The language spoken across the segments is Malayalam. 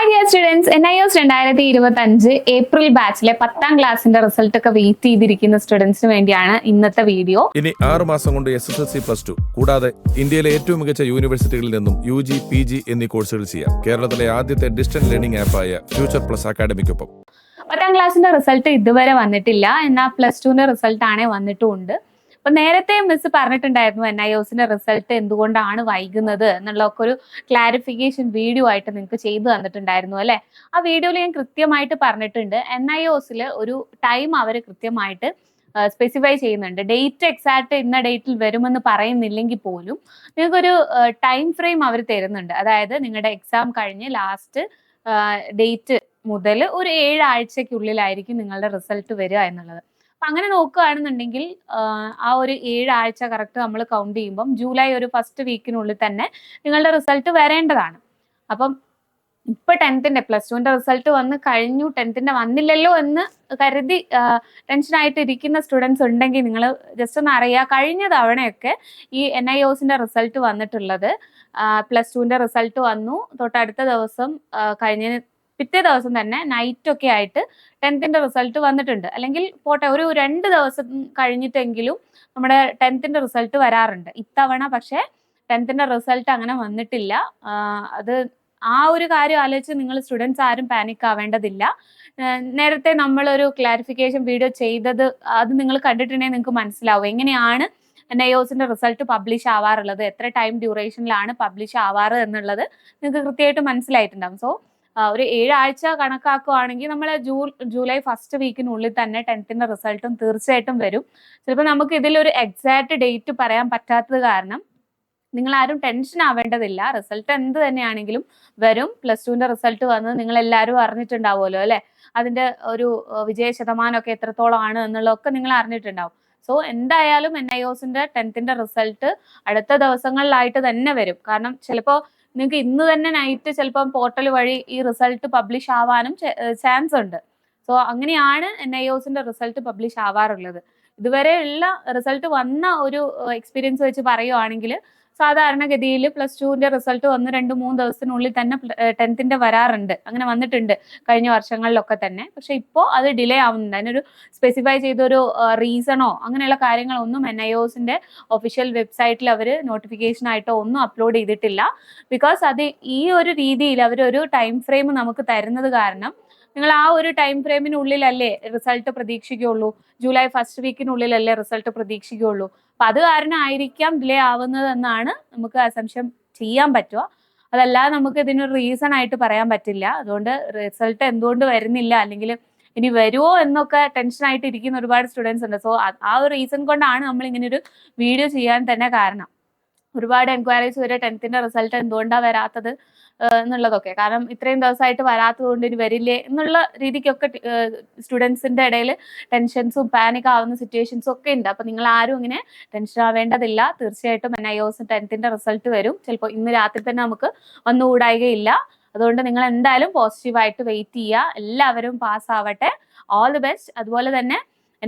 Hi dear students, NIOS 2025 April ബാച്ചിലെ 10ാം ക്ലാസ്സിന്റെ റിസൾട്ട് ഒക്കെ വെയിറ്റ് ചെയ്തിരിക്കുന്ന സ്റ്റുഡൻസിന് വേണ്ടിയാണ് ഇന്നത്തെ വീഡിയോ. ഇനി 6 മാസം കൊണ്ട് SSLC+2 കൂടാതെ ഇന്ത്യയിലെ ഏറ്റവും മികച്ച യൂണിവേഴ്സിറ്റികളിൽ നിന്നും UG, PG എന്നീ കോഴ്സുകൾ ചെയ്യാം. കേരളത്തിലെ ആദ്യത്തെ ഡിസ്റ്റൻസ് ലേണിംഗ് ആപ്പായ ഫ്യൂച്ചർ പ്ലസ് അക്കാഡമിക്കൊപ്പം 10ാം ക്ലാസ്സിന്റെ റിസൾട്ട് ഇതുവരെ വന്നിട്ടില്ല, എന്നാൽ +2ന്റെ റിസൾട്ട് ആണേ വന്നിട്ടുമുണ്ട്. അപ്പൊ നേരത്തെ മിസ് പറഞ്ഞിട്ടുണ്ടായിരുന്നു NIOSന്റെ റിസൾട്ട് എന്തുകൊണ്ടാണ് വൈകുന്നത് എന്നുള്ളതൊക്കെ ഒരു ക്ലാരിഫിക്കേഷൻ വീഡിയോ ആയിട്ട് നിങ്ങൾക്ക് ചെയ്തു തന്നിട്ടുണ്ടായിരുന്നു അല്ലെ. ആ വീഡിയോയിൽ ഞാൻ കൃത്യമായിട്ട് പറഞ്ഞിട്ടുണ്ട്, NIOSൽ ഒരു ടൈം അവർ കൃത്യമായിട്ട് സ്പെസിഫൈ ചെയ്യുന്നുണ്ട്. ഡേറ്റ് എക്സാക്ട് ഇന്ന ഡേറ്റിൽ വരുമെന്ന് പറയുന്നില്ലെങ്കിൽ പോലും നിങ്ങൾക്കൊരു ടൈം ഫ്രെയിം അവർ തരുന്നുണ്ട്. അതായത് നിങ്ങളുടെ എക്സാം കഴിഞ്ഞ് ലാസ്റ്റ് ഡേറ്റ് മുതൽ ഒരു 7 ആഴ്ചക്കുള്ളിലായിരിക്കും നിങ്ങളുടെ റിസൾട്ട് വരിക എന്നുള്ളത്. അപ്പൊ അങ്ങനെ നോക്കുകയാണെന്നുണ്ടെങ്കിൽ ആ ഒരു 7 ആഴ്ച കറക്റ്റ് നമ്മൾ കൗണ്ട് ചെയ്യുമ്പം ജൂലൈ ഒരു ഫസ്റ്റ് വീക്കിനുള്ളിൽ തന്നെ നിങ്ങളുടെ റിസൾട്ട് വരേണ്ടതാണ്. അപ്പം ഇപ്പൊ 10ന്റെ +2ന്റെ റിസൾട്ട് വന്ന് കഴിഞ്ഞു, 10ന്റെ വന്നില്ലല്ലോ എന്ന് കരുതി ടെൻഷനായിട്ട് ഇരിക്കുന്ന സ്റ്റുഡൻസ് ഉണ്ടെങ്കിൽ നിങ്ങൾ ജസ്റ്റ് ഒന്ന് അറിയുക, കഴിഞ്ഞ തവണയൊക്കെ ഈ NIOSന്റെ റിസൾട്ട് വന്നിട്ടുള്ളത് +2ന്റെ റിസൾട്ട് വന്നു തൊട്ടടുത്ത ദിവസം കഴിഞ്ഞ പിറ്റേ ദിവസം തന്നെ നൈറ്റ് ഒക്കെ ആയിട്ട് 10ന്റെ റിസൾട്ട് വന്നിട്ടുണ്ട്. അല്ലെങ്കിൽ പോട്ടെ ഒരു 2 ദിവസം കഴിഞ്ഞിട്ടെങ്കിലും നമ്മുടെ 10ന്റെ റിസൾട്ട് വരാറുണ്ട്. ഇത്തവണ പക്ഷേ 10ന്റെ റിസൾട്ട് അങ്ങനെ വന്നിട്ടില്ല. അത് ആ ഒരു കാര്യം ആലോചിച്ച് നിങ്ങൾ സ്റ്റുഡൻസ് ആരും പാനിക് ആവേണ്ടതില്ല. നേരത്തെ നമ്മളൊരു ക്ലാരിഫിക്കേഷൻ വീഡിയോ ചെയ്തത് അത് നിങ്ങൾ കണ്ടിട്ടുണ്ടെങ്കിൽ നിങ്ങൾക്ക് മനസ്സിലാവും എങ്ങനെയാണ് NIOSന്റെ റിസൾട്ട് പബ്ലിഷ് ആവാറുള്ളത്, എത്ര ടൈം ഡ്യൂറേഷനിലാണ് പബ്ലിഷ് ആവാറ് എന്നുള്ളത് നിങ്ങൾക്ക് കൃത്യമായിട്ട് മനസ്സിലായിട്ടുണ്ടാവും. സോ ഒരു 7 ആഴ്ച കണക്കാക്കുകയാണെങ്കിൽ നമ്മൾ ജൂലൈ ഫസ്റ്റ് വീക്കിനുള്ളിൽ തന്നെ 10ന്റെ റിസൾട്ടും തീർച്ചയായിട്ടും വരും. ചിലപ്പോൾ നമുക്ക് ഇതിലൊരു എക്സാക്ട് ഡേറ്റ് പറയാൻ പറ്റാത്തത് കാരണം നിങ്ങൾ ആരും ടെൻഷൻ ആവേണ്ടതില്ല. റിസൾട്ട് എന്ത് തന്നെയാണെങ്കിലും വരും. +2ന്റെ റിസൾട്ട് വന്ന് നിങ്ങൾ എല്ലാവരും അറിഞ്ഞിട്ടുണ്ടാവുമല്ലോ അല്ലെ, അതിന്റെ ഒരു വിജയ ശതമാനമൊക്കെ എത്രത്തോളം ആണ് എന്നുള്ളതൊക്കെ നിങ്ങൾ അറിഞ്ഞിട്ടുണ്ടാവും. സോ എന്തായാലും NIOSന്റെ 10ന്റെ റിസൾട്ട് അടുത്ത ദിവസങ്ങളിലായിട്ട് തന്നെ വരും. കാരണം ചിലപ്പോൾ നിങ്ങൾക്ക് ഇന്ന് തന്നെ നൈറ്റ് ചിലപ്പം പോർട്ടൽ വഴി ഈ റിസൾട്ട് പബ്ലിഷ് ആവാനും ചാൻസ് ഉണ്ട്. സോ അങ്ങനെയാണ് NIOSന്റെ റിസൾട്ട് പബ്ലിഷ് ആവാറുള്ളത്. ഇതുവരെ ഉള്ള റിസൾട്ട് വന്ന ഒരു എക്സ്പീരിയൻസ് വെച്ച് പറയുവാണെങ്കിൽ സാധാരണഗതിയിൽ +2ന്റെ റിസൾട്ട് വന്ന് 2-3 ദിവസത്തിനുള്ളിൽ തന്നെ 10ന്റെ വരാറുണ്ട്. അങ്ങനെ വന്നിട്ടുണ്ട് കഴിഞ്ഞ വർഷങ്ങളിലൊക്കെ തന്നെ. പക്ഷെ ഇപ്പോൾ അത് ഡിലേ ആവുന്നുണ്ട്. അതിനൊരു സ്പെസിഫൈ ചെയ്തൊരു റീസണോ അങ്ങനെയുള്ള കാര്യങ്ങളൊന്നും NIOSന്റെ ഒഫീഷ്യൽ വെബ്സൈറ്റിൽ അവർ നോട്ടിഫിക്കേഷൻ ആയിട്ടോ ഒന്നും അപ്ലോഡ് ചെയ്തിട്ടില്ല. ബിക്കോസ് അത് ഈ ഒരു രീതിയിൽ അവരൊരു ടൈം ഫ്രെയിം നമുക്ക് തരുന്നത് കാരണം നിങ്ങൾ ആ ഒരു ടൈം ഫ്രെയിമിനുള്ളിലല്ലേ റിസൾട്ട് പ്രതീക്ഷിക്കുകയുള്ളൂ, ജൂലൈ ഫസ്റ്റ് വീക്കിനുള്ളിലല്ലേ റിസൾട്ട് പ്രതീക്ഷിക്കുകയുള്ളൂ. അപ്പൊ അത് കാരണം ആയിരിക്കാം ഡിലേ ആവുന്നത് എന്നാണ് നമുക്ക് അസംശയം ചെയ്യാൻ പറ്റുക. അതല്ലാതെ നമുക്ക് ഇതിനൊരു റീസൺ ആയിട്ട് പറയാൻ പറ്റില്ല. അതുകൊണ്ട് റിസൾട്ട് എന്തുകൊണ്ട് വരുന്നില്ല അല്ലെങ്കിൽ ഇനി വരുമോ എന്നൊക്കെ ടെൻഷനായിട്ട് ഇരിക്കുന്ന ഒരുപാട് സ്റ്റുഡൻസ് ഉണ്ട്. സോ ആ ഒരു റീസൺ കൊണ്ടാണ് നമ്മൾ ഇങ്ങനെ ഒരു വീഡിയോ ചെയ്യാൻ തന്നെ കാരണം. ഒരുപാട് എൻക്വയറീസ് വരെ 10ന്റെ റിസൾട്ട് എന്തുകൊണ്ടാണ് വരാത്തത് എന്നുള്ളതൊക്കെ. കാരണം ഇത്രയും ദിവസമായിട്ട് വരാത്തത് കൊണ്ട് ഇനി വരില്ലേ എന്നുള്ള രീതിക്കൊക്കെ സ്റ്റുഡൻസിന്റെ ഇടയിൽ ടെൻഷൻസും പാനിക് ആവുന്ന സിറ്റുവേഷൻസും ഒക്കെ ഉണ്ട്. അപ്പൊ നിങ്ങൾ ആരും ഇങ്ങനെ ടെൻഷൻ ആവേണ്ടതില്ല. തീർച്ചയായിട്ടും NIOS 10ന്റെ റിസൾട്ട് വരും. ചിലപ്പോൾ ഇന്ന് രാത്രി തന്നെ നമുക്ക് വന്നുകൂടായികയില്ല. അതുകൊണ്ട് നിങ്ങൾ എന്തായാലും പോസിറ്റീവായിട്ട് വെയിറ്റ് ചെയ്യുക. എല്ലാവരും പാസ് ആവട്ടെ. All the best. അതുപോലെ തന്നെ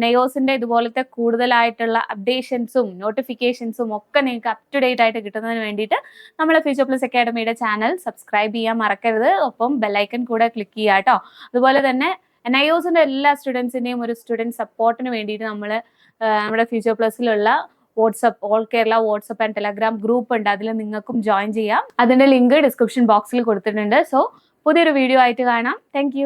NIOSന്റെ ഇതുപോലത്തെ കൂടുതലായിട്ടുള്ള അപ്ഡേഷൻസും നോട്ടിഫിക്കേഷൻസും ഒക്കെ നിങ്ങൾക്ക് അപ് ടു ഡേറ്റ് ആയിട്ട് കിട്ടുന്നതിന് വേണ്ടിയിട്ട് നമ്മളെ ഫ്യൂച്ചർ പ്ലസ് അക്കാഡമിയുടെ ചാനൽ സബ്സ്ക്രൈബ് ചെയ്യാൻ മറക്കരുത്. ഒപ്പം ബെല്ലൈക്കൺ കൂടെ ക്ലിക്ക് ചെയ്യുക കേട്ടോ. അതുപോലെ തന്നെ NIOSന്റെ എല്ലാ സ്റ്റുഡൻസിന്റെയും ഒരു സ്റ്റുഡൻറ് സപ്പോർട്ടിന് വേണ്ടിയിട്ട് നമ്മുടെ ഫ്യൂച്ചർ പ്ലസിലുള്ള WhatsApp all Kerala WhatsApp and Telegram group ഉണ്ട്. അതിൽ നിങ്ങൾക്കും ജോയിൻ ചെയ്യാം. അതിന്റെ ലിങ്ക് ഡിസ്ക്രിപ്ഷൻ ബോക്സിൽ കൊടുത്തിട്ടുണ്ട്. സോ പുതിയൊരു വീഡിയോ ആയിട്ട് കാണാം. താങ്ക്